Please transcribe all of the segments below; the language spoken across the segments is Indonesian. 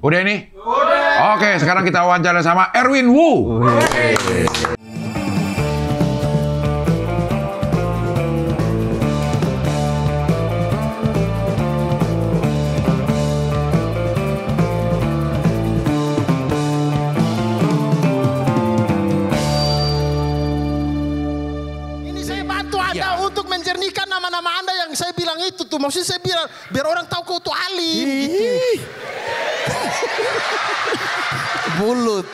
Udah ini? Udah. Oke, sekarang kita wawancara sama Erwin Wu. Ini saya bantu Anda untuk menjernihkan nama-nama Anda yang saya bilang itu tuh. Maksudnya saya bilang biar orang tahu kau tuh alim gitu. Bulut.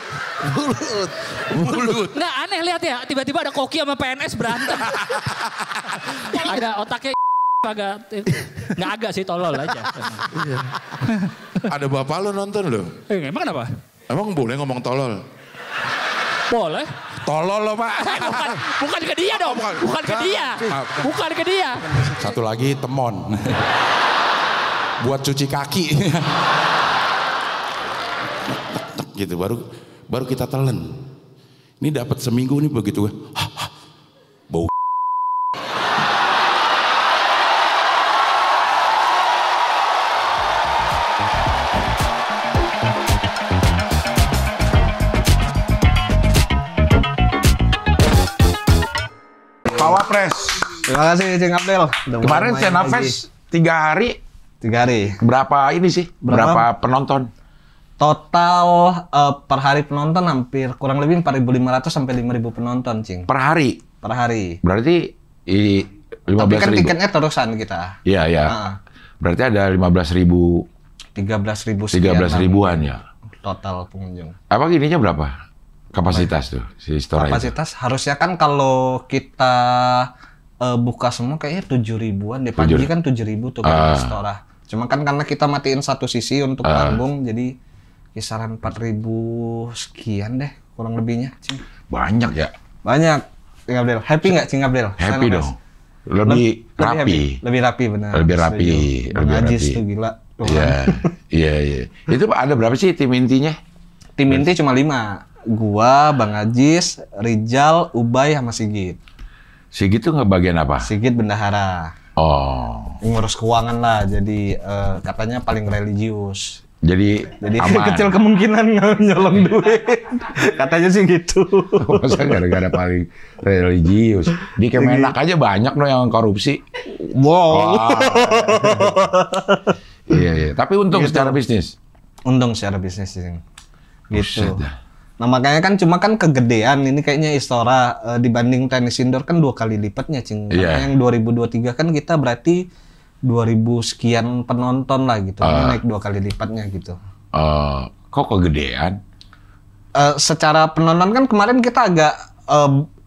Nggak aneh lihat ya, tiba-tiba ada Koki sama PNS berantem. Ada otaknya agak, nggak agak sih, tolol aja. Ada bapak lo nonton lo? Emang kenapa? Emang boleh ngomong tolol? Boleh. Tolol lo pak. Bukan ke dia dong, bukan ke dia. Bukan ke dia. Satu lagi temon. Buat cuci kaki. Gitu baru kita telan. Ini dapat seminggu nih begitu. Bau. Pak Wapres. Terima kasih Cing Abdel. Kemarin Senafest 3 hari. 3 hari. Berapa ini sih? Berapa penonton? Total per hari penonton hampir kurang lebih 4.500 sampai 5.000 penonton, Cing. Per hari? Per hari. Berarti 15.000. Tapi kan tiketnya terusan kita. Iya, iya. Berarti ada 15.000. 13.000 ribuan ya. Total pengunjung. Apa ininya berapa? Kapasitas tuh si Istora itu? Kapasitas harusnya kan kalau kita buka semua kayaknya 7.000-an deh. Pagi kan 7.000 tuh kan Istora. Cuma kan karena kita matiin satu sisi untuk panggung, jadi kisaran 4.000 sekian deh kurang lebihnya, Cing. Banyak ya? Banyak, Cing Abdel. Happy nggak Cing Abdel? Happy dong. Lebih rapi. Lebih rapi benar. Lebih rapi. Bang Ajis tuh gila. Iya. Itu ada berapa sih tim intinya? Tim inti cuma 5. Gua, Bang Ajis, Rijal, Ubay, sama Sigit. Sigit tuh ngebagian apa? Sigit bendahara. Oh. Ngurus keuangan lah, jadi katanya paling religius. Jadi aman. Kecil kemungkinan nyolong duit. Katanya sih gitu. Masa gara-gara paling religius. Di Kemenak aja banyak loh yang korupsi. Wow. Iya. Tapi untung secara bisnis. Untung secara bisnis sih. Gitu. Nah makanya kan cuma kan kegedean ini kayaknya Istora dibanding tenis indoor kan 2 kali lipatnya, Cing. Karena yang 2023 kan kita berarti 2.000 sekian penonton lah gitu. Naik 2 kali lipatnya gitu. Kok kegedean? Secara penonton kan kemarin kita agak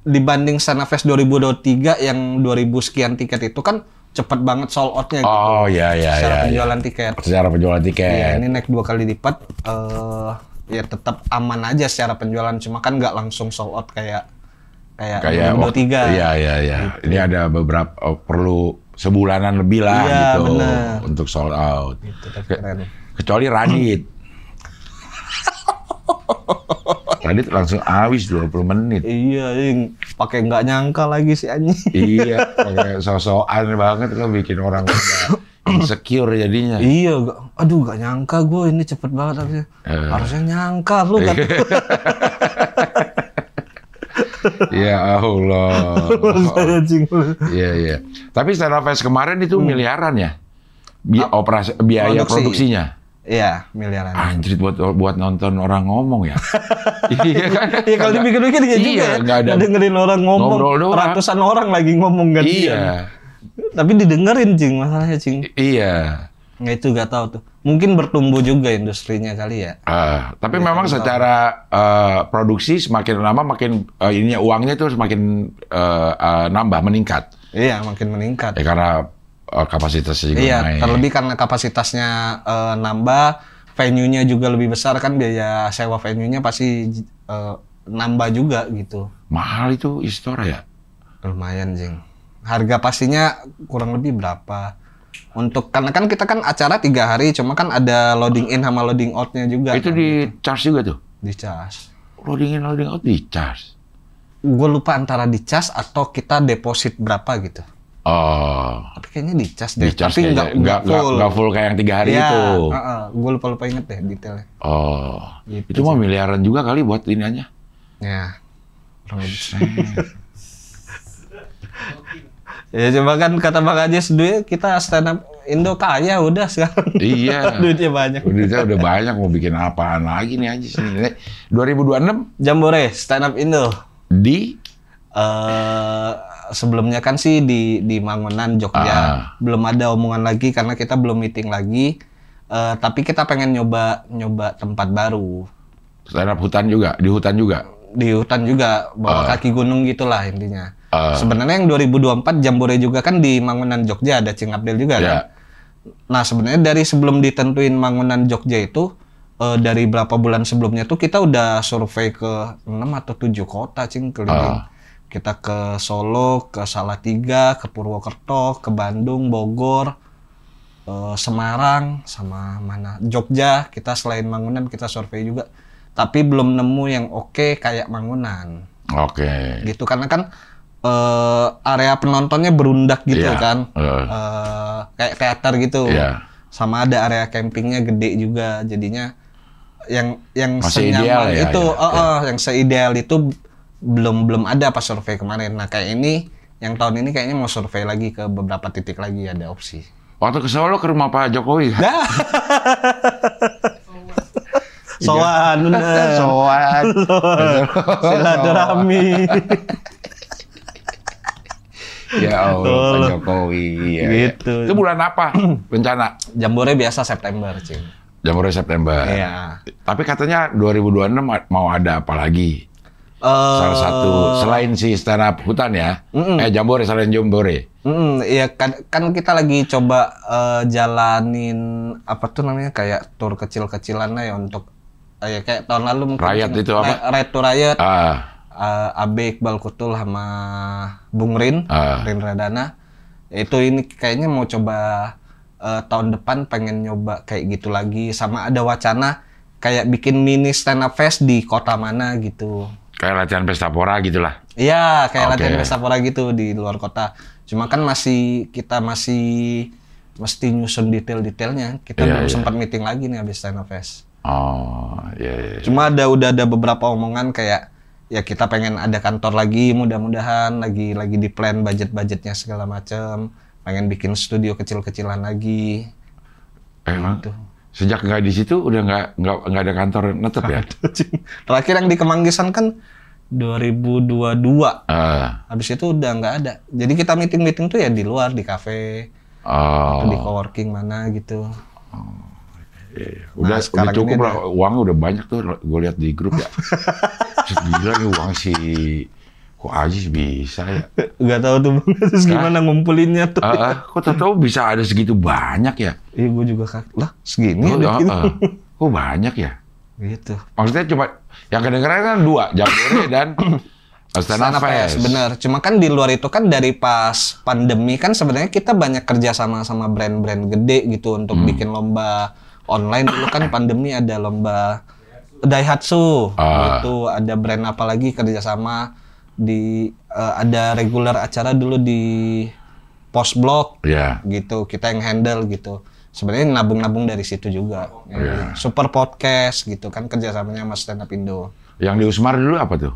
dibanding Senafest 2023 yang 2.000 sekian tiket itu kan cepet banget sold out-nya gitu. Oh iya. Secara penjualan tiket. Secara penjualan tiket. Iya, ini naik 2 kali lipat. Ya tetap aman aja secara penjualan, cuma kan nggak langsung sold out kayak 2023. Iya. Gitu. Ini ada beberapa perlu sebulanan lebih lah gitu bener. untuk sold out. Gitu, keren. Kecuali Radit. Radit langsung habis 20 menit. Iya, pakai nggak nyangka lagi si anjing. Iya, pakai sosokan banget lo bikin orang insecure jadinya. Iya, aduh nggak nyangka gue ini cepet banget harusnya. Harusnya nyangka lu kan. Ya Allah. Iya. Tapi Senafest kemarin itu miliaran ya? Biaya produksinya? Iya, miliaran. Anjir buat nonton orang ngomong ya? Iya kan? Iya kalau dipikir-pikir iya juga ya. Nggak ada dengerin orang ngomong. Ratusan orang lagi ngomong kan. Iya. Tapi didengerin, Cing, masalahnya, Cing. Iya. Nggak itu nggak tahu tuh. Mungkin bertumbuh juga industrinya kali ya. Tapi memang secara produksi semakin lama makin uangnya itu semakin nambah, meningkat. Iya, makin meningkat. Ya, karena kapasitasnya juga naik. Terlebih karena kapasitasnya nambah, venue-nya juga lebih besar kan, biaya sewa venue-nya pasti nambah juga gitu. Mahal itu Istora ya? Lumayan, Jing. Harga pastinya kurang lebih berapa? Karena kan kita kan acara 3 hari, cuma kan ada loading in sama loading out-nya juga. Itu kan, di charge juga tuh? Di charge. Loading in, loading out di charge? Gue lupa antara di charge atau kita deposit berapa gitu. Oh. Tapi kayaknya dicas deh. Dicas tapi nggak full kayak yang 3 hari ya, itu. Gue lupa inget deh detailnya. Oh. Gitu, itu mah miliaran juga kali buat iniannya. Ya. Ya coba kan kata Bang Ajis dulu kita stand up Indo kaya udah sekarang. Iya. Duitnya banyak. Duitnya udah banyak, mau bikin apaan lagi nih Ajis nih. 2026 Jambore stand up Indo di sebelumnya kan sih di Mangunan Jogja. Belum ada omongan lagi karena kita belum meeting lagi. Tapi kita pengen nyoba tempat baru. Stand up hutan juga, di hutan juga. Di hutan juga, bawa kaki gunung gitulah intinya. Sebenarnya yang 2024 Jambore juga kan di Mangunan Jogja, ada Cing Abdel juga kan. Nah sebenarnya dari sebelum ditentuin Mangunan Jogja itu, dari berapa bulan sebelumnya tuh kita udah survei ke 6 atau 7 kota Cing keliling. Kita ke Solo, ke Salatiga, ke Purwokerto, ke Bandung, Bogor, Semarang, sama mana Jogja. Kita selain Mangunan kita survei juga. Tapi belum nemu yang oke kayak Mangunan. Oke. Gitu karena kan area penontonnya berundak gitu kan. Kayak teater gitu. Sama ada area campingnya gede juga. Jadinya yang masih senyaman ideal ya, itu yang seideal itu belum ada pas survei kemarin. Nah, kayak ini yang tahun ini kayaknya mau survei lagi ke beberapa titik lagi ada opsi. Waktu ke Solo ke rumah Pak Jokowi kan? Soan, bener. Soan. Silaturahmi. Ya Allah, Pak Jokowi. Ya, gitu. Itu bulan apa rencana? Jambore biasa September, Cing. Jambore September. Iya. Tapi katanya 2026 mau ada apa lagi? Salah satu selain si stand up hutan ya. Jambore selain Jambore. Iya kan kita lagi coba jalanin apa tuh namanya kayak tour kecil-kecilan lah ya untuk kayak tahun lalu mungkin Riot itu apa? Riot to Riot. Abe Iqbal Kutul sama Bung Rin Radana. Itu ini kayaknya mau coba tahun depan pengen nyoba kayak gitu lagi, sama ada wacana kayak bikin mini stand up fest di kota mana gitu. Kayak latihan pesta pora gitulah. Iya, kayak latihan pesta pora gitu di luar kota. Cuma kan kita masih mesti nyusun detail-detailnya. Kita belum sempat meeting lagi nih habis stand up fest. Iya. Cuma udah ada beberapa omongan kayak ya kita pengen ada kantor lagi, mudah-mudahan lagi di plan budgetnya segala macam. Pengen bikin studio kecil-kecilan lagi. Emang? Gitu. Sejak nggak di situ udah nggak ada kantor netep ya? Terakhir yang di Kemanggisan kan 2022. Habis itu udah nggak ada. Jadi kita meeting tuh ya di luar, di kafe, atau di coworking mana gitu. Udah cukup lah, uangnya udah banyak tuh, gue lihat di grup ya. Gila nih uang si kok Ajis bisa ya? Gak tahu tuh terus gimana ngumpulinnya tuh. Kok tahu bisa ada segitu banyak ya? Iya, gue juga kaget. Lah, segini gitu. Kok banyak ya? Gitu. Maksudnya cuma yang kedengeran kan 2, Jambore dan Stand Up Fest. Bener. Cuma kan di luar itu kan dari pas pandemi kan sebenarnya kita banyak kerja sama brand-brand gede gitu untuk bikin lomba online. Dulu kan pandemi ada lomba Daihatsu, itu ada brand apa lagi kerjasama ada regular acara dulu di Post Blog, gitu kita yang handle gitu. Sebenarnya nabung dari situ juga. Super Podcast gitu kan kerjasamanya sama Stand Up Indo. Yang di Usmar dulu apa tuh?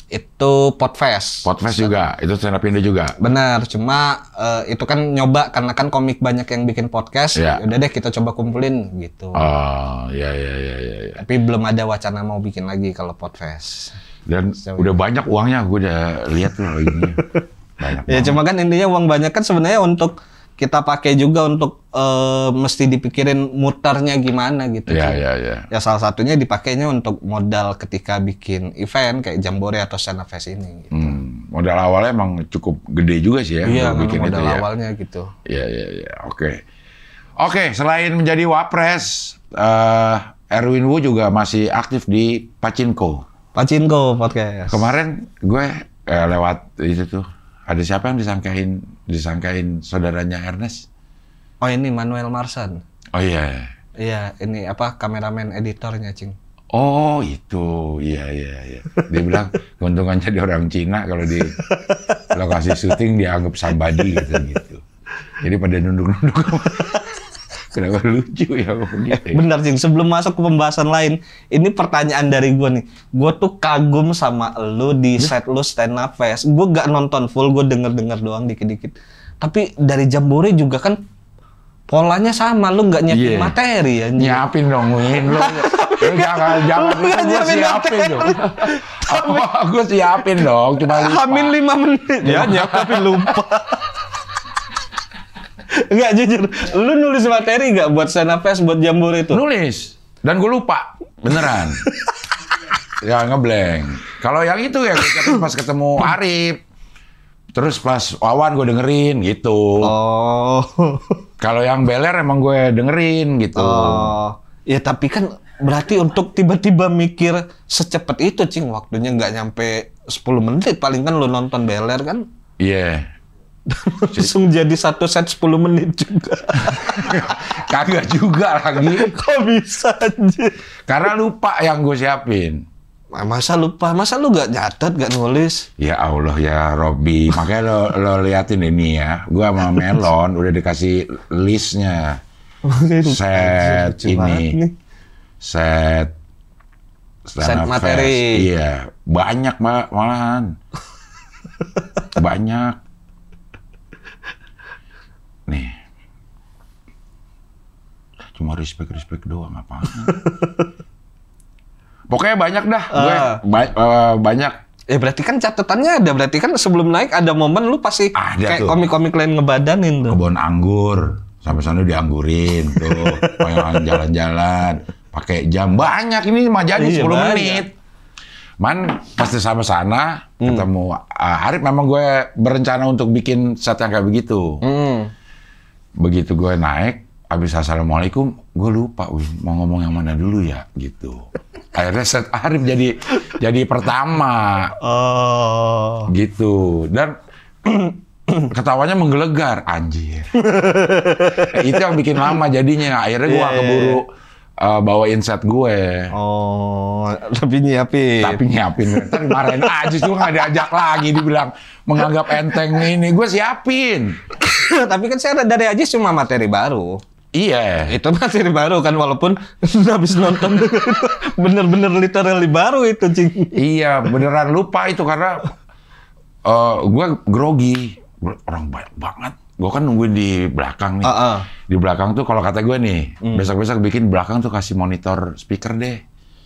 Itu Podfest. Podfest juga, itu Stand Up Indo juga. Benar, cuma itu kan nyoba karena kan komik banyak yang bikin podcast. Udah deh kita coba kumpulin gitu. Iya. Tapi belum ada wacana mau bikin lagi kalau Podfest. Dan udah banyak uangnya, gue udah lihat tuh ini. Banyak. Ya cuma kan intinya uang banyak kan sebenarnya untuk kita pakai juga untuk mesti dipikirin muternya gimana gitu. Iya. Ya salah satunya dipakainya untuk modal ketika bikin event kayak Jambore atau Stand Up Fest ini. Gitu. Modal awalnya emang cukup gede juga sih ya. Iya, bikin modal itu, awalnya gitu. Iya. Oke, selain menjadi Wapres, Erwin Wu juga masih aktif di Pachinko Podcast. Kemarin gue lewat itu tuh. Ada siapa yang disangkain saudaranya Ernest? Oh ini Manuel Marsan. Oh iya. Iya, ini apa kameramen editornya, Cing. Oh itu, iya. Dia bilang keuntungan jadi orang Cina kalau di lokasi syuting dianggap somebody gitu. Jadi pada nunduk-nunduk. Kenapa lucu ya begitu? Benar Cing, sebelum masuk ke pembahasan lain, ini pertanyaan dari gue nih. Gue tuh kagum sama lu di set lu stand up fest. Gue gak nonton full, gue denger doang dikit-dikit. Tapi dari Jambore juga kan polanya sama, lu gak nyiapin materi ya? Nyiapin dong, Win. Lu jangan gue siapin dong. Gue siapin dong, cuma lupa. Hamil 5 menit. Ya nyiap tapi lupa. Enggak, jujur. Lu nulis materi nggak buat stand up fest buat Jambore itu? Nulis. Dan gue lupa. Beneran. Ya ngeblank. Kalau yang itu ya pas ketemu Arif. Terus pas Wawan gue dengerin gitu. Oh. Kalau yang Beler emang gue dengerin gitu. Oh. Ya tapi kan berarti untuk tiba-tiba mikir secepat itu, Cing. Waktunya nggak nyampe 10 menit. Paling kan lu nonton Beler kan? Iya. Langsung jadi satu set 10 menit juga. Kagak juga lagi. Kok bisa aja? Karena lupa yang gue siapin. Masa lupa? Masa lu gak nyatet, gak nulis? Ya Allah ya Robby. Makanya lo liatin ini ya. Gue sama Melon udah dikasih listnya. Set ini. Set materi. Iya. Banyak malahan. Banyak. Nih, cuma respect doang apaan. Pokoknya banyak dah, gue banyak. Ya berarti kan catatannya ada, berarti kan sebelum naik ada momen lu pasti kayak komik-komik lain ngebadanin tuh. Kebun anggur, sampai sana dianggurin tuh, pengen jalan-jalan, pakai jam banyak ini mah jadi 10 menit. Man, pasti sama sana ketemu Arif, memang gue berencana untuk bikin set yang kayak begitu. Begitu gue naik, habis assalamualaikum, gue lupa, mau ngomong yang mana dulu ya, gitu. Akhirnya set Arif jadi pertama, gitu. Dan ketawanya menggelegar, anjir. Itu yang bikin lama jadinya. Akhirnya gue keburu bawain set gue. Oh, tapi nyiapin. Ntar dimarahin aja tuh nggak diajak lagi, dibilang menganggap enteng ini. Gue siapin. Tapi kan saya dari Ajis cuma materi baru. Iya. Itu materi baru kan, walaupun habis nonton bener-bener literally baru itu, Cing. Iya, beneran lupa itu karena gue grogi. Orang banyak banget. Gue kan nungguin di belakang nih. Di belakang tuh kalau kata gue nih, besok-besok bikin belakang tuh kasih monitor speaker deh.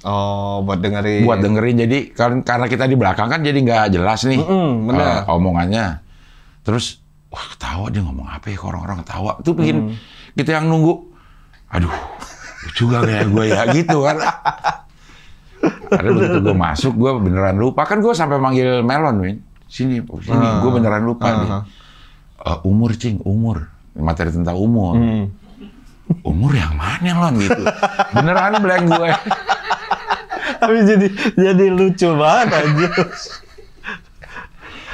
Oh, buat dengerin. Jadi karena kita di belakang kan jadi nggak jelas nih omongannya. Terus, wah ketawa dia ngomong apa ya, orang-orang ketawa. Itu bikin kita yang nunggu, aduh, lucu gak kayak gue ya, gitu kan. Karena begitu gue masuk, gue beneran lupa. Kan gue sampai manggil Melon, Win. Sini, gue beneran lupa nih. Umur, Cing, umur. Materi tentang umur. Umur yang mana, Lon, gitu. Beneran blank gue. Tapi jadi lucu banget aja.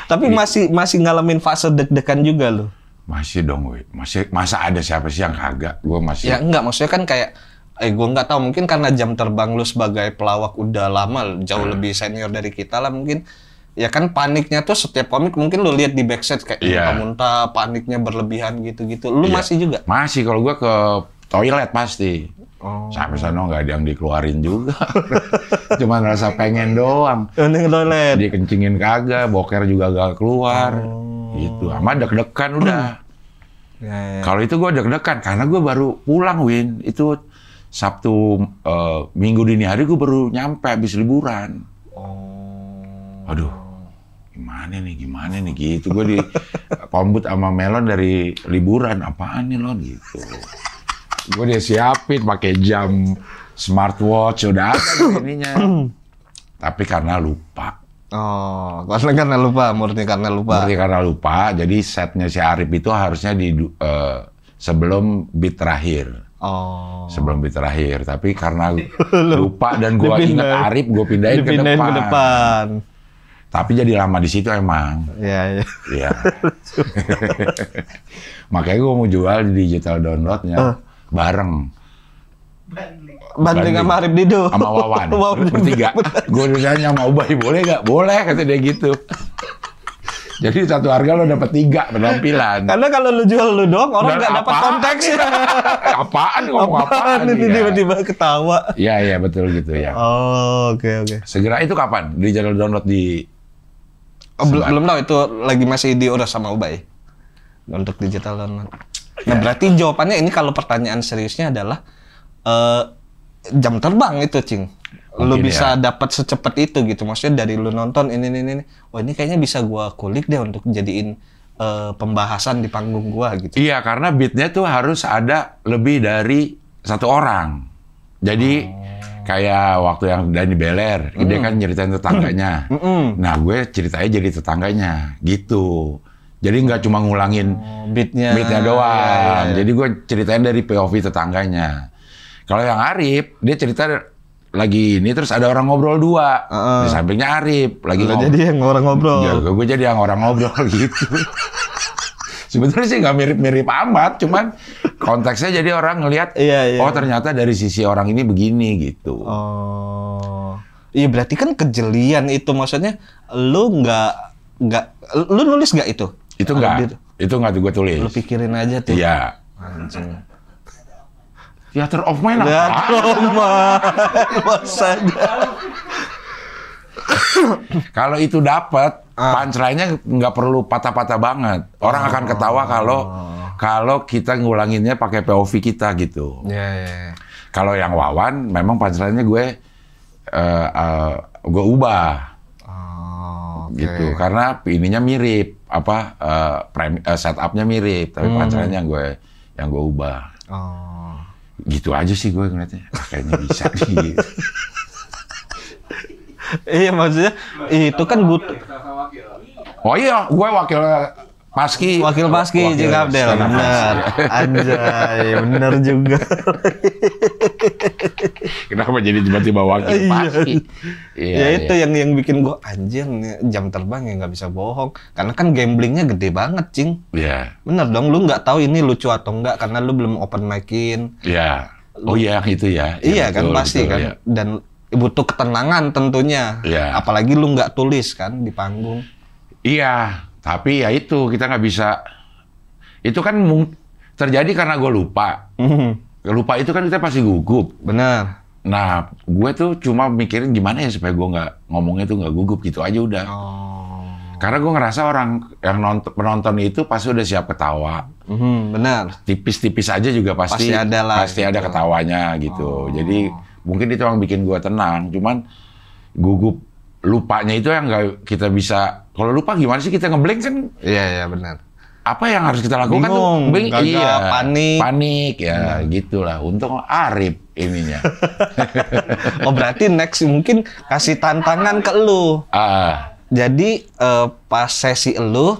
Tapi masih ngalamin fase deg-degan juga lo. Masih dong, we. Masa ada siapa sih yang kagak? Gue masih. Ya enggak, maksudnya kan kayak gue nggak tahu, mungkin karena jam terbang lu sebagai pelawak udah lama, jauh lebih senior dari kita lah mungkin. Ya kan paniknya tuh setiap komik mungkin lu lihat di backstage kayak muntah-muntah, paniknya berlebihan gitu-gitu. Lu masih juga? Masih, kalau gue ke toilet pasti. Sampai sana nggak ada yang dikeluarin juga. Cuman rasa pengen doang. Ke toilet. Dikencingin kagak, boker juga gak keluar. Gitu. Sama deg-degan udah. Kalau itu gue deg-degan karena gue baru pulang, Win. Itu Sabtu Minggu dini hari gue baru nyampe habis liburan. Aduh, gimana nih gitu. Gue di kombut sama Melon dari liburan, apaan nih Lon gitu. Gue dia siapin pakai jam smartwatch udah ada ininya. Tapi karena lupa. Karena lupa, murni karena lupa. Jadi setnya si Arif itu harusnya di sebelum beat terakhir. Sebelum beat terakhir. Tapi karena lupa dan gue ingat Arif, gue pindahin ke depan. Tapi jadi lama di situ emang. Iya. Makanya gue mau jual di digital downloadnya bareng. Banding sama Arif Dido. Sama Wawan. Bertiga. Gue nanya sama Ubay, boleh gak? Boleh, kata dia gitu. Jadi satu harga lo dapat 3 penampilan. Karena kalau lu jual lu doang, orang nggak dapat konteks. Apaan ngomong apaan? Ini tiba-tiba ketawa. Iya betul gitu ya. Oh, oke. Segera itu kapan? Di channel download di belum tahu itu lagi masih diurus sama Ubay untuk digital download. Nah, berarti jawabannya ini kalau pertanyaan seriusnya adalah jam terbang itu, Cing. Lu bisa dapat secepat itu gitu. Maksudnya dari lu nonton ini. Wah, ini kayaknya bisa gua kulik deh untuk jadiin pembahasan di panggung gua gitu. Iya, karena beatnya tuh harus ada lebih dari 1 orang. Jadi kayak waktu yang Dani Beler, dia kan nyeritain tetangganya. Nah, gue ceritanya jadi tetangganya gitu. Jadi nggak cuma ngulangin beatnya doang. Jadi gue ceritain dari POV tetangganya. Kalau yang Arif, dia cerita lagi ini terus ada orang ngobrol 2 di sampingnya Arif lagi ngobrol. Jadi yang orang ngobrol. Ya, gue jadi yang orang ngobrol gitu. Sebetulnya sih nggak mirip-mirip amat, cuman konteksnya jadi orang ngelihat, oh ternyata dari sisi orang ini begini gitu. Oh, iya berarti kan kejelian itu, maksudnya lu lu nulis nggak itu? Itu nggak gue tulis. Lu pikirin aja tuh. Iya. Anjing. Theater of Mind apa? Theater of Mind. Masanya. Kalau itu dapat, punchline-nya nggak perlu patah-patah banget. Orang akan ketawa kalau kita ngulanginnya pakai POV kita gitu. Yeah. Kalau yang Wawan, memang punchline-nya gue ubah. Gitu. Karena ininya mirip, setup-nya mirip, tapi punchline-nya yang gue ubah. Gitu aja sih gue ngeliatnya. Kayaknya bisa nih. Iya, maksudnya itu kan butuh. Oh iya, gue wakil Paski. Wakil Paski, Cing Abdel. Benar. Anjay, benar juga. Kenapa jadi tiba-tiba wakil Paski? Ya itu yang bikin gue anjir, jam terbang ya nggak bisa bohong. Karena kan gamblingnya gede banget, Cing. Iya. Bener dong, lu nggak tahu ini lucu atau enggak karena lu belum open mic-in. Iya. Oh iya, itu ya. Iya kan, pasti kan. Ya. Dan butuh ketenangan tentunya. Iya. Apalagi lu nggak tulis kan di panggung. Iya, tapi ya itu kita nggak bisa. Itu kan terjadi karena gue lupa. Lupa itu kan kita pasti gugup. Benar. Nah, gue tuh cuma mikirin gimana ya supaya gue nggak ngomongnya tuh nggak gugup gitu aja udah. Karena gue ngerasa orang yang penonton itu pasti udah siap ketawa. Benar. Tipis-tipis aja juga pasti ada lah. Pasti gitu. Ada ketawanya gitu. Jadi mungkin itu yang bikin gue tenang. Cuman gugup lupanya itu yang nggak kita bisa. Kalau lupa gimana sih kita ngeblank kan? Iya benar. Apa yang harus kita lakukan bingung, tuh? Iya, panik ya gitulah. Untung Arif ininya. Oh berarti next mungkin kasih tantangan ke lu. Jadi pas sesi lu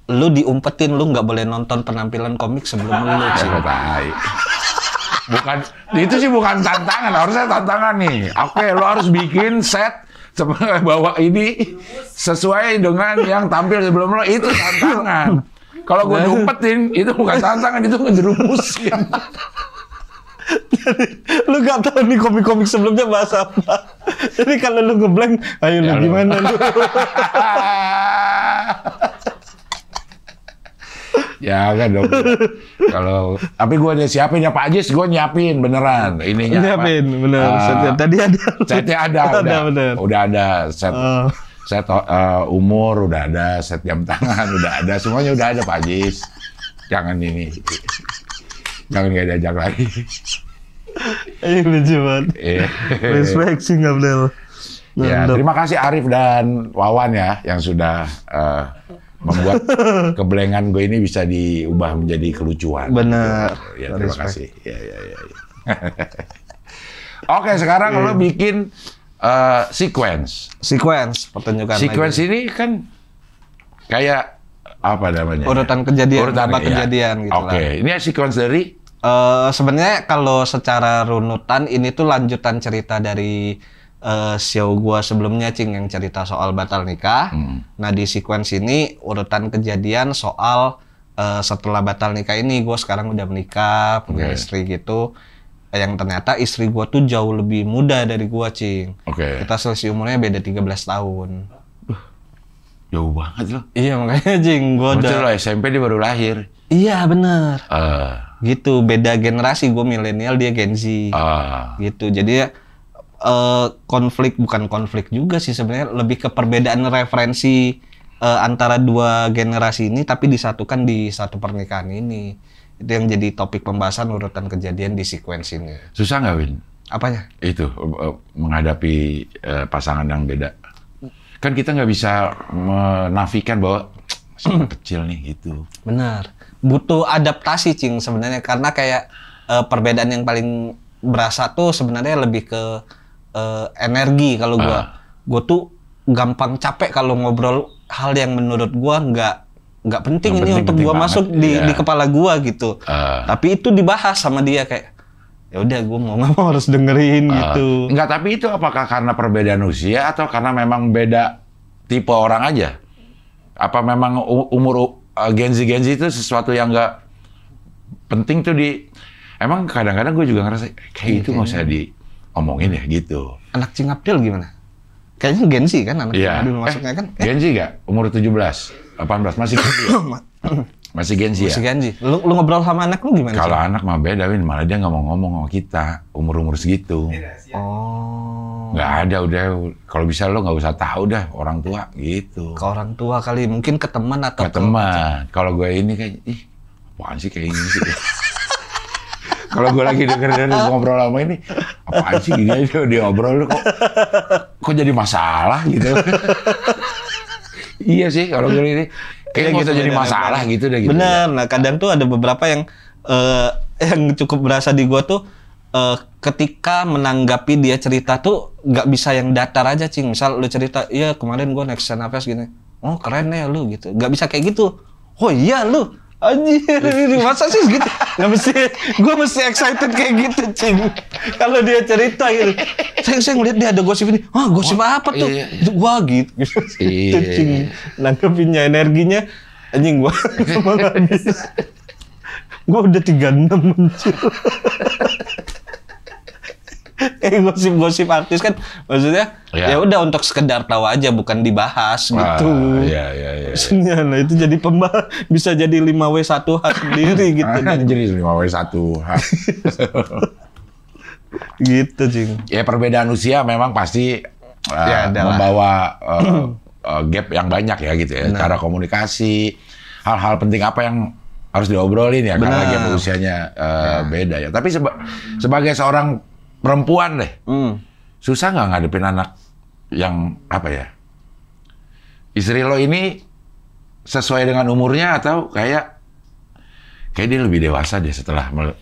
diumpetin, lu nggak boleh nonton penampilan komik sebelum lu. Bukan, itu sih bukan tantangan, harusnya tantangan nih. Oke, lu harus bikin set bawa ini sesuai dengan yang tampil sebelum lo, itu tantangan. Kalau gue diumpetin, itu bukan tantangan, itu ngejerumusin. Lu gak tahu nih komik-komik sebelumnya bahasa apa. Jadi kalau lu ngeblank, ayo lu gimana lu? Ya kan dong. Kalau tapi gue udah siapin ya Pak Ajis, gue nyiapin beneran ininya. Nyiapin bener. Tadi ada. Setnya ada. Udah ada set. Set umur udah ada, set jam tangan udah ada, semuanya udah ada Pak Ajis. Jangan ini. Jangan gak diajak lagi. Ini lucu banget. Respect sih Abdel. Ya, terima kasih Arif dan Wawan ya yang sudah membuat keblengan gue ini bisa diubah menjadi kelucuan. Benar. Ya, terima kasih. Ya. Oke, sekarang lo bikin sequence pertunjukan. Sequence lagi. Ini kan kayak apa namanya? Urutan kejadian gitu. Oke, ini sequence dari sebenarnya kalau secara runutan ini tuh lanjutan cerita dari show gua sebelumnya, Cing, yang cerita soal batal nikah. Nah di sequence ini urutan kejadian soal setelah batal nikah ini gua sekarang udah menikah, punya istri gitu. Yang ternyata istri gua tuh jauh lebih muda dari gua, Cing. Kita selisih umurnya beda 13 tahun. Jauh banget loh. Iya makanya Jing, gue Betul lo SMP dia baru lahir. Iya bener. Gitu, beda generasi, gue milenial dia Gen Z. Gitu, jadi bukan konflik juga sih sebenarnya, lebih ke perbedaan referensi antara dua generasi ini, tapi disatukan di satu pernikahan ini. Itu yang jadi topik pembahasan urutan kejadian di sequence ini. Susah nggak, Win? Apanya? Itu menghadapi pasangan yang beda. Kan kita nggak bisa menafikan bahwa masih kecil nih gitu. Benar. Butuh adaptasi Cing sebenarnya, karena kayak perbedaan yang paling berasa tuh sebenarnya lebih ke energi. Kalau gue tuh gampang capek kalau ngobrol hal yang menurut gue nggak penting ini untuk gue masuk di kepala gue gitu. Tapi itu dibahas sama dia kayak ya udah gue mau nggak mau harus dengerin gitu. Enggak, tapi itu apakah karena perbedaan usia atau karena memang beda tipe orang aja? Apa memang umur Gen Z itu sesuatu yang nggak penting tuh emang kadang-kadang gue juga ngerasa kayak itu nggak usah diomongin ya gitu. Anak Cing Abdel gimana? Kayaknya Gen Z kan anak Cing Abdel masuknya kan? Gen Z nggak? Umur 17, 18 masih Gen Z ya? Masih Gen Z ya? Masih Gen Z. Lu ngobrol sama anak lu gimana? Kalau anak mah beda, Win. Malah dia nggak mau ngomong sama kita umur-umur segitu. Nggak ada, udah. Kalau bisa lo nggak usah tahu dah orang tua gitu. Ke orang tua kali, mungkin ke teman atau ke teman. Kalau gue ini kayak, apaan sih kayak gini sih? Kalau gue lagi denger ngobrol sama ini, apaan sih gini aja dia ngobrol kok jadi masalah gitu. Iya sih, kalau gue ini kayak nggak usah jadi masalah gitu deh. Gitu. Bener, nah kadang tuh ada beberapa yang cukup berasa di gue tuh ketika menanggapi dia cerita tuh nggak bisa yang datar aja Cing. Misal lu cerita, iya kemarin gue naik Senapes gini, oh keren ya lu gitu. Nggak bisa kayak gitu. Oh iya lu, anjir masa sih gitu. Nggak mesti, gue mesti excited kayak gitu Cing. Kalau dia cerita gitu, saya ngeliat dia ada gosip ini, gosip apa tuh? Itu gua gitu. Itu Cing. Nanggepinnya energinya, anjing gua habis. Gua udah 36 muncul. Gosip-gosip artis kan maksudnya ya udah untuk sekedar tahu aja, bukan dibahas gitu. Iya. Maksudnya nah itu jadi bisa jadi 5W1H sendiri gitu. Jadi 5W1H. Gitu Cing. Ya perbedaan usia memang pasti membawa gap yang banyak ya gitu ya. Cara komunikasi, hal-hal penting apa yang harus diobrolin ya. Karena gap usianya beda ya. Tapi sebagai seorang perempuan deh, susah nggak ngadepin anak yang apa ya? Istri lo ini sesuai dengan umurnya atau kayak dia lebih dewasa deh setelah lo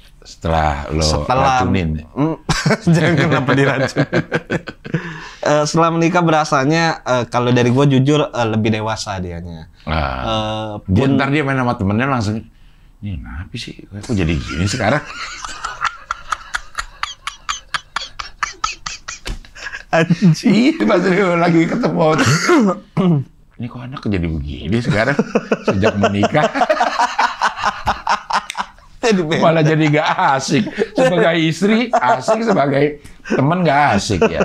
racunin? Jangan kenapa diracunin. Setelah menikah berasanya kalau dari gue jujur lebih dewasa dianya. Ntar dia main sama temennya langsung, ini kenapa sih? Kok jadi gini sekarang? Anjir, pas lagi ketemu. Ini kok anak jadi begini sekarang sejak menikah. Malah jadi nggak asik. Sebagai istri asik, sebagai teman nggak asik ya.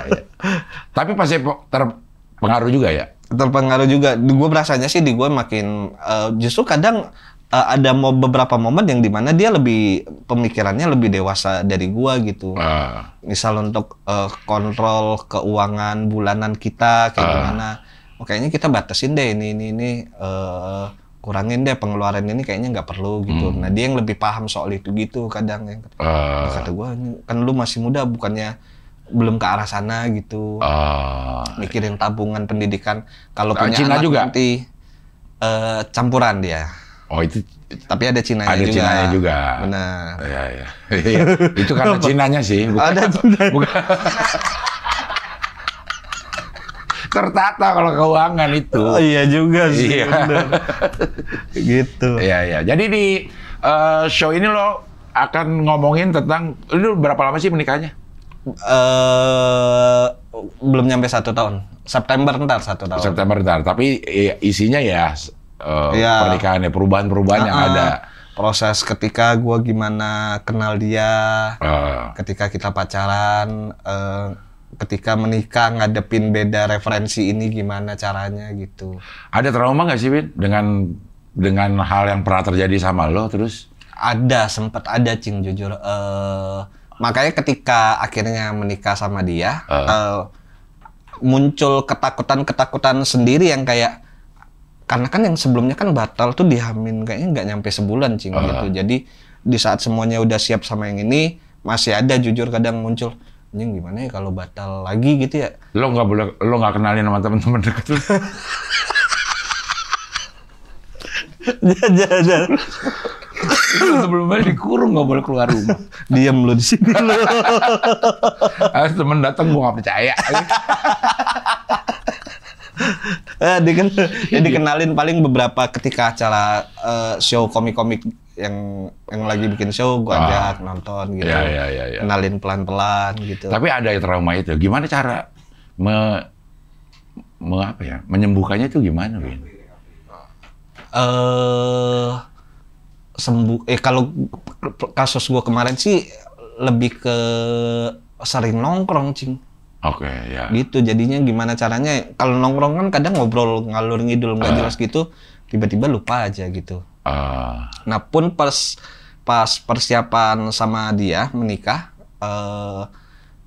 Tapi pasti terpengaruh juga ya. Terpengaruh juga. Gue berasanya sih di gue makin justru kadang ada beberapa momen yang dimana dia pemikirannya lebih dewasa dari gua gitu. Misal untuk kontrol keuangan bulanan kita kayak gimana. Kayaknya kita batasin deh ini kurangin deh pengeluaran ini, kayaknya nggak perlu gitu. Nah dia yang lebih paham soal itu gitu kadang yang kata gua, kan lu masih muda bukannya belum ke arah sana gitu. Mikirin tabungan pendidikan kalau punya Cina anak juga? nanti campuran dia. Oh itu, tapi ada Cinanya juga. Ada Cinanya juga. Benar. Iya. Itu karena Cinanya sih. Bukan, ada Cinanya. Bukan. Tertata kalau keuangan itu. Oh iya juga sih. Iya. Gitu. Iya. Jadi di show ini lo akan ngomongin tentang, lu berapa lama sih menikahnya? Belum nyampe 1 tahun. September ntar 1 tahun. September ntar. Tapi isinya ya pernikahannya, perubahan-perubahan yang ada. Proses ketika gue gimana kenal dia, ketika kita pacaran, ketika menikah ngadepin beda referensi ini gimana caranya gitu. Ada trauma nggak sih, Win, dengan hal yang pernah terjadi sama lo terus? Ada, sempat ada, Cing, jujur. Makanya ketika akhirnya menikah sama dia, muncul ketakutan sendiri yang kayak, karena kan yang sebelumnya kan batal tuh dihamin kayaknya nggak nyampe sebulan, Cing, gitu. Jadi di saat semuanya udah siap sama yang ini, masih ada jujur kadang muncul, anjing gimana ya kalau batal lagi gitu ya. Lo nggak kenalin sama teman-teman dekat lo. Jangan. Sebelumnya dikurung, nggak boleh keluar rumah. Diam lo di sini lo. Temen datang gua nggak percaya. Dikenalin paling beberapa ketika acara show komik-komik yang lagi bikin show, gua ajak nonton gitu. Ya. Kenalin pelan-pelan gitu. Tapi ada trauma itu. Gimana cara menyembuhkannya itu gimana, Win? Kalau kasus gua kemarin sih lebih ke sering nongkrong, Cing. Oke, ya. Gitu, jadinya gimana caranya, kalau nongkrong kan kadang ngobrol ngalur ngidul nggak jelas gitu, tiba-tiba lupa aja gitu. Nah pun pas persiapan sama dia menikah,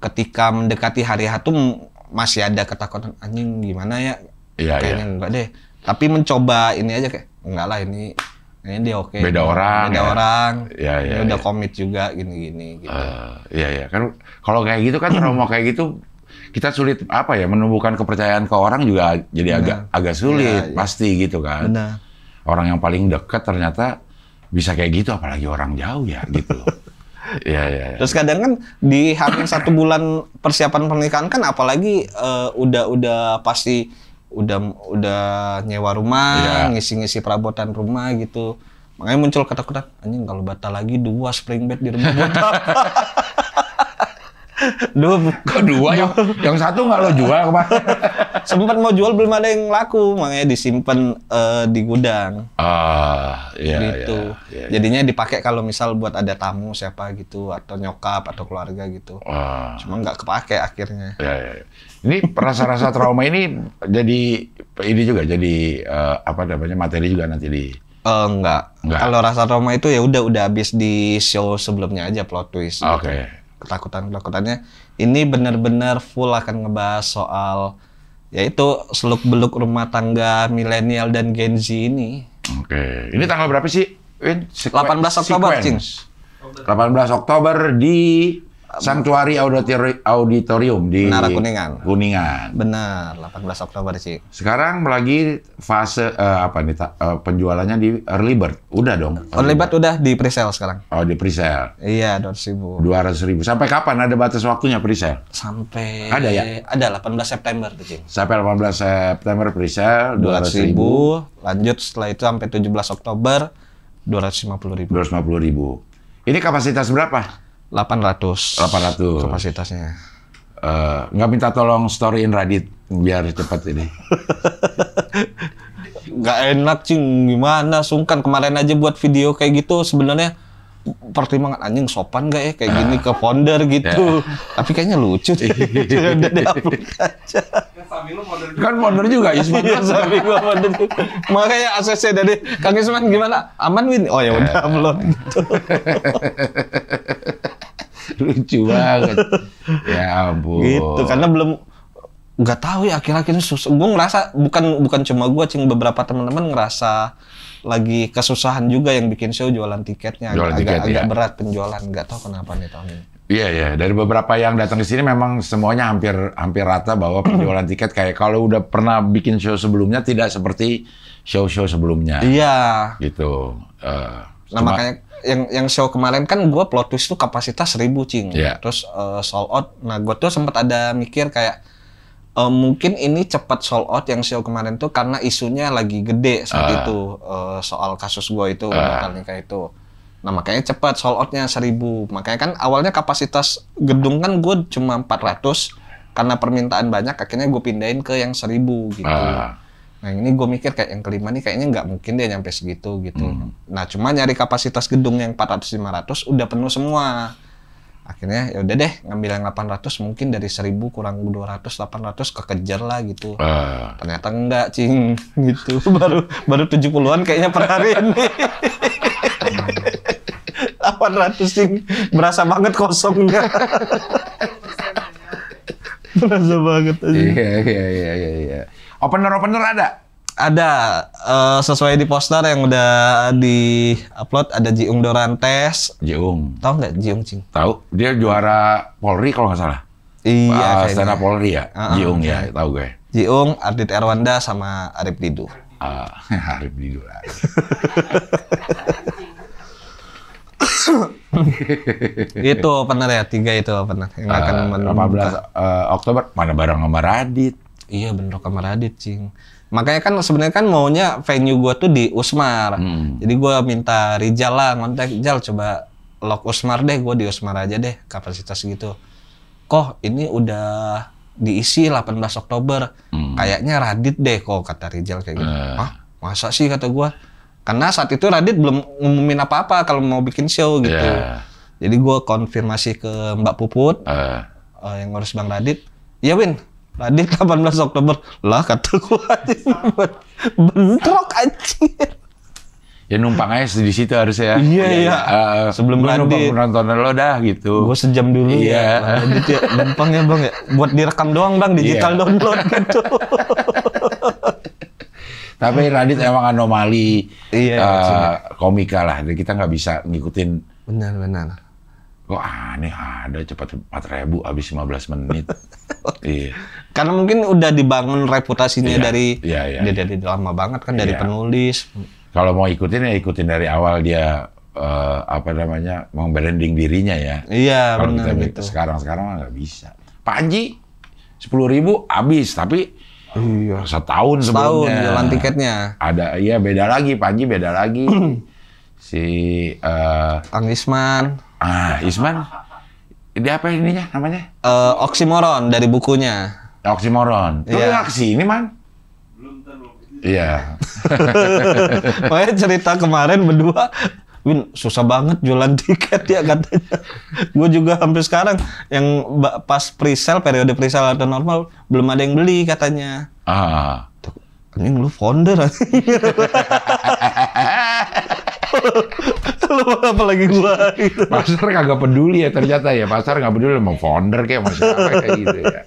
ketika mendekati hari H tuh masih ada ketakutan, anjing gimana ya, kayaknya enggak deh. Tapi mencoba ini aja kayak, enggak lah ini dia oke. Beda orang. Ya, udah komit juga gini-gini. Gitu. Iya. Kan kalau kayak gitu kan trauma kayak gitu kita sulit menumbuhkan kepercayaan ke orang juga jadi agak sulit pasti gitu kan. Benar. Orang yang paling dekat ternyata bisa kayak gitu, apalagi orang jauh ya gitu. Iya. Terus kadang kan di hamil 1 bulan persiapan pernikahan kan apalagi udah pasti udah nyewa rumah, ngisi-ngisi perabotan rumah gitu. Makanya muncul ketakutan, anjing kalau batal lagi 2 spring bed di rumah buat apa? Kok 2? Yang 1 nggak lo jual kemarin? Sempat mau jual, belum ada yang laku, makanya disimpan di gudang. Gitu. Iya. Jadinya dipakai kalau misal buat ada tamu siapa gitu, atau nyokap atau keluarga gitu. Cuma nggak kepake akhirnya. Iya. Ini rasa-rasa trauma ini jadi materi juga nanti di. Enggak. Kalau rasa trauma itu ya udah habis di show sebelumnya aja, plot twist. Oke. Gitu. Ketakutannya ini benar-benar full akan ngebahas soal yaitu seluk-beluk rumah tangga milenial dan Gen Z ini. Oke. Ini tanggal berapa sih, Win? 18 Oktober, Cing. 18 Oktober di Sanctuary Auditorium di Menara Kuningan. Benar, 18 Oktober, Cing. Sekarang lagi fase penjualannya di early bird. Udah dong. Early bird udah di pre-sale sekarang. Oh, di pre-sale. Iya, 200.000. 200.000. Sampai kapan ada batas waktunya pre-sale? Sampai ada ya? Ada 18 September tuh, Cing. Sampai 18 September pre-sale 200.000. Lanjut setelah itu sampai 17 Oktober 250.000. 250.000. Ini kapasitas berapa? 800 kapasitasnya. Nggak minta tolong storyin Radit biar cepat ini. Nggak enak, Cing, gimana, sungkan. Kemarin aja buat video kayak gitu sebenarnya pertimbangan, anjing sopan nggak ya kayak gini ke founder gitu. Tapi kayaknya lucu. Udah di-upload aja. Kan founder juga Isman. Makanya ACC dari Kang Isman gimana? Aman, Win? Oh ya udah upload gitu. Lucu banget. Ya ampun. Gitu, karena nggak tahu ya akhir-akhir ini susah. Gue ngerasa bukan cuma gue, Cing, beberapa teman-teman ngerasa lagi kesusahan juga yang bikin show jualan tiketnya. Agak berat penjualan, nggak tahu kenapa nih tahun ini. Iya. Dari beberapa yang datang ke sini memang semuanya hampir rata bahwa penjualan tiket kayak kalau udah pernah bikin show sebelumnya tidak seperti show-show sebelumnya. Iya. Gitu. Makanya yang show kemarin kan gue plot twist tuh kapasitas 1.000, Cing. Yeah. Terus sold out. Nah gue tuh sempat ada mikir kayak mungkin ini cepat sold out yang show kemarin tuh karena isunya lagi gede saat itu soal kasus gue itu batal nikah itu. Nah makanya cepat sold outnya 1.000. Makanya kan awalnya kapasitas gedung kan gue cuma 400, karena permintaan banyak akhirnya gue pindahin ke yang 1.000 gitu. Nah ini gue mikir kayak yang kelima nih kayaknya nggak mungkin dia nyampe segitu gitu. Nah cuma nyari kapasitas gedung yang 400-500 udah penuh semua. Akhirnya ya udah deh ngambil yang 800, mungkin dari 1000 kurang 200 800 kekejar lah gitu. Ternyata enggak, Cing. Gitu. Baru 70-an kayaknya per hari ini. 800, Cing. Berasa banget kosongnya. Berasa banget aja. Iya. Opener ada? Ada, sesuai di poster yang udah di-upload, ada Jiung Dorantes. Jiung. Tahu nggak Jiung, Cing? Tahu. Dia juara Polri kalau nggak salah. Iya, stand up Polri ya? Jiung ya, tahu gue. Jiung, Ardit Erwanda, sama Arif Didu. Arif Didu lah. Itu opener ya, 3 itu opener. Yang akan 18 Oktober, mana bareng sama Radit. Iya bener sama Radit, Cing. Makanya kan sebenarnya kan maunya venue gua tuh di Usmar. Jadi gua minta Rijal lah, ngontak, Jal coba lock Usmar deh, gua di Usmar aja deh, kapasitas gitu. Kok ini udah diisi 18 Oktober. Kayaknya Radit deh kok, kata Rijal kayak gitu. Hah? Masa sih, kata gua. Karena saat itu Radit belum ngumumin apa-apa kalau mau bikin show gitu. Jadi gua konfirmasi ke Mbak Puput, yang ngurus Bang Radit. Iya Win, Radit 18 Oktober. Lah kata gua, bentrok anjir. Ya numpang aja di situ harusnya. Iya. Sebelum Radit nonton lo dah gitu. Gua sejam dulu ya. Radit ya, numpang ya Bang ya. Buat direkam doang Bang, digital download gitu. Tapi Radit emang anomali komika lah. Jadi kita nggak bisa ngikutin. Benar. Kok aneh ada cepat 4.000 habis 15 menit. Iya. Karena mungkin udah dibangun reputasinya dari lama banget kan, dari penulis. Kalau mau ikutin ya ikutin dari awal dia mau branding dirinya ya. Iya, kalau benar kita gitu. Sekarang mah nggak bisa. Panji 10.000 habis, tapi setahun sebelumnya jualan tiketnya. Ada, beda lagi. Panji beda lagi. Si Kang Isman. Isman, dia apa ininya namanya? Oksimoron dari bukunya. Oksimoron. Lu nggak kesini, Man? Belum. Iya. Makanya cerita kemarin berdua, Win, susah banget jualan tiket ya katanya. Gue juga sampai sekarang, yang pas pre-sale, periode pre-sale atau normal, belum ada yang beli katanya. Ini lu founder. Lu apa lagi gua gitu. Pasar kagak peduli ya ternyata ya. Pasar nggak peduli mau founder kayak mau siapa kayak gitu ya.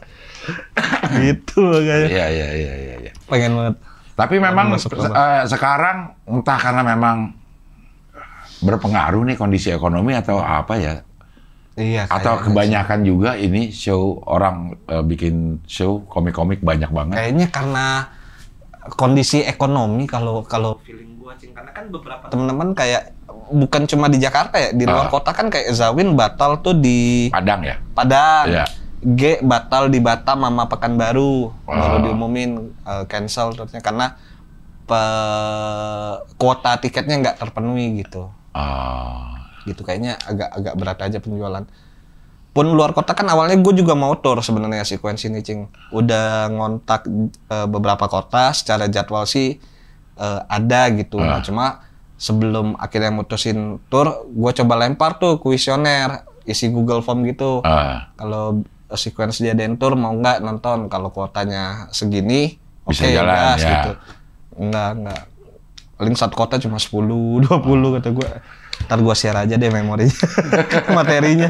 Gitu kayaknya. Iya. Pengen banget. Tapi memang sekarang entah karena memang berpengaruh nih kondisi ekonomi atau apa ya. Iya. Atau kebanyakan juga ini show orang bikin show komik-komik banyak banget. Kayaknya karena kondisi ekonomi kalau feeling gua, Cing, karena kan beberapa teman-teman kayak bukan cuma di Jakarta ya, di luar kota kan kayak Zawin batal tuh di Padang ya. Iya. G batal di Batam sama Pekanbaru, baru diumumin cancel terusnya karena kuota tiketnya nggak terpenuhi gitu. Gitu kayaknya agak berat aja penjualan. Pun luar kota kan awalnya gue juga mau tour sebenarnya Sequence ini, Cing. Udah ngontak beberapa kota, secara jadwal sih ada gitu. Nah, cuma sebelum akhirnya mutusin tour, gue coba lempar tuh kuesioner, isi Google Form gitu. Kalau Sequence dia den tour mau nggak nonton? Kalau kuotanya segini, bisa jalan ya. Gitu. Enggak. Paling satu kota cuma 10, 20 kata gue. Ntar gue share aja deh memorinya, materinya.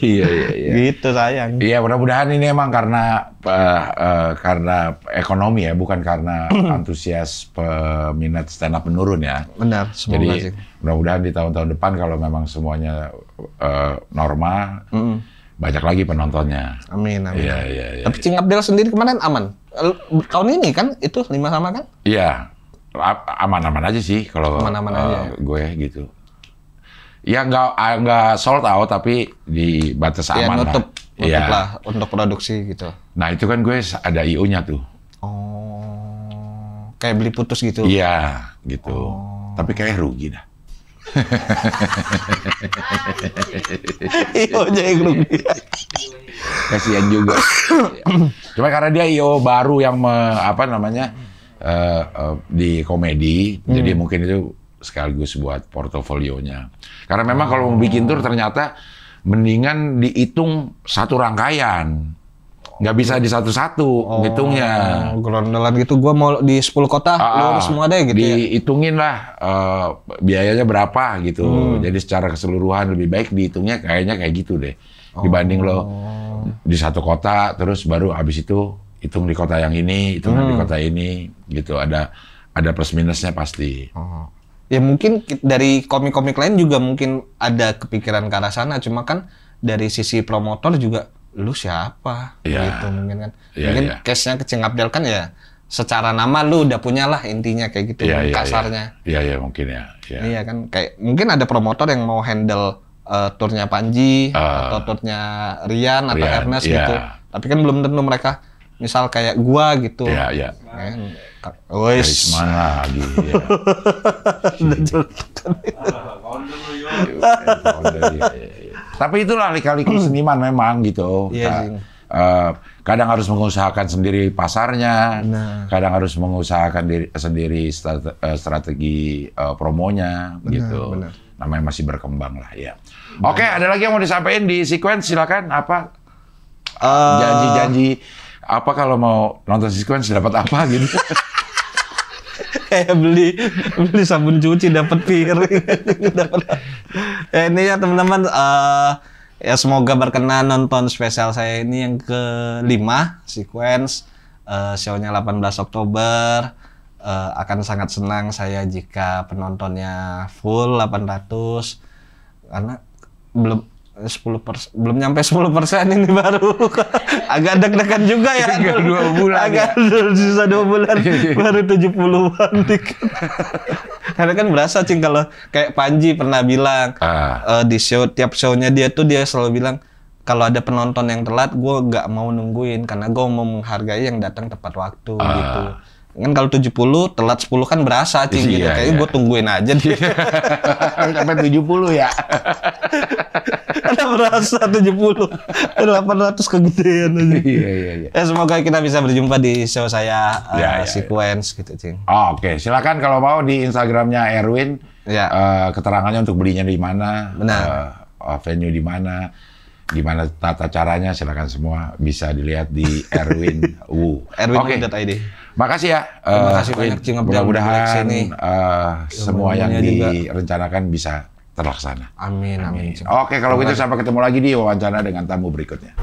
Iya. Gitu sayang. Iya, mudah-mudahan ini emang karena ekonomi ya, bukan karena antusias peminat stand up menurun ya. Benar, semoga sih. Jadi mudah-mudahan di tahun-tahun depan kalau memang semuanya normal, banyak lagi penontonnya. Amin. Iya. Tapi Cing Abdel sendiri kemarin aman. Tahun ini kan itu 5 sama kan? Iya. Aman-aman aja sih kalau gue gitu. Ya nggak sold out tapi di batas aman nutup lah untuk produksi gitu. Nah itu kan gue ada IO-nya tuh. Oh, kayak beli putus gitu? Iya gitu. Tapi kayak rugi dah. IO-nya yang rugi. Kasian juga. Cuma karena dia IO baru yang di komedi, jadi mungkin itu sekaligus buat portofolionya. Karena memang kalau mau bikin tour ternyata mendingan dihitung satu rangkaian. Nggak bisa di satu-satu ngitungnya. Grondolan gitu, gua mau di 10 kota, lurus semua deh gitu ya. Dihitungin lah biayanya berapa gitu. Jadi secara keseluruhan lebih baik dihitungnya kayaknya kayak gitu deh. Dibanding lo di satu kota, terus baru habis itu hitung di kota yang ini, hitungan di kota ini, gitu. Ada plus minusnya pasti. Ya mungkin dari komik-komik lain juga mungkin ada kepikiran ke arah sana, cuma kan dari sisi promotor juga lu siapa gitu mungkin kan. Mungkin case-nya ke Cing Abdel kan ya secara nama lu udah punya lah intinya kayak gitu kasarnya. Iya mungkin ya. Iya kan kayak mungkin ada promotor yang mau handle turnya Panji atau turnya Rian atau Ernest gitu. Tapi kan belum tentu mereka misal kayak gua gitu. Iya. Wes mana lagi ya. Tapi itulah lika-liku seniman memang gitu. Kadang harus mengusahakan sendiri pasarnya, kadang harus mengusahakan sendiri strategi promonya gitu. Namanya masih berkembang lah ya. Oke, ada lagi yang mau disampaikan di Sequence, silakan. Apa janji-janji apa kalau mau nonton Sequence dapat apa gitu? Kayak beli sabun cuci dapat piring. Ini ya teman-teman, ya semoga berkenan nonton spesial saya ini yang ke-5 Sequence, show-nya 18 Oktober. Akan sangat senang saya jika penontonnya full 800 karena belum nyampe 10% ini baru agak deg-degan juga ya. Agak 2 bulan. Agak sisa 2 bulan baru 70-an dikit. Karena kan berasa Cing kalau kayak Panji pernah bilang di tiap show-nya dia selalu bilang kalau ada penonton yang telat gue nggak mau nungguin karena gue mau menghargai yang datang tepat waktu gitu. Kan kalau 70 telat 10 kan berasa Cing gitu. Kayaknya gue tungguin aja dia. Sampai 70 ya. Ada berasa 70. 800 kegedean aja. Iya. Ya semoga kita bisa berjumpa di show saya Sequence gitu Cing. Oke, silakan kalau mau di Instagramnya Erwin. Keterangannya untuk belinya di mana, venue di mana tata caranya, silakan semua bisa dilihat di Erwin Wu. Erwin.id. Makasih ya. Terima kasih banyak Cing Abdel. Mudah-mudahan semua yang direncanakan bisa terlaksana. Amin. Oke, kalau gitu sampai ketemu lagi di wawancara dengan tamu berikutnya.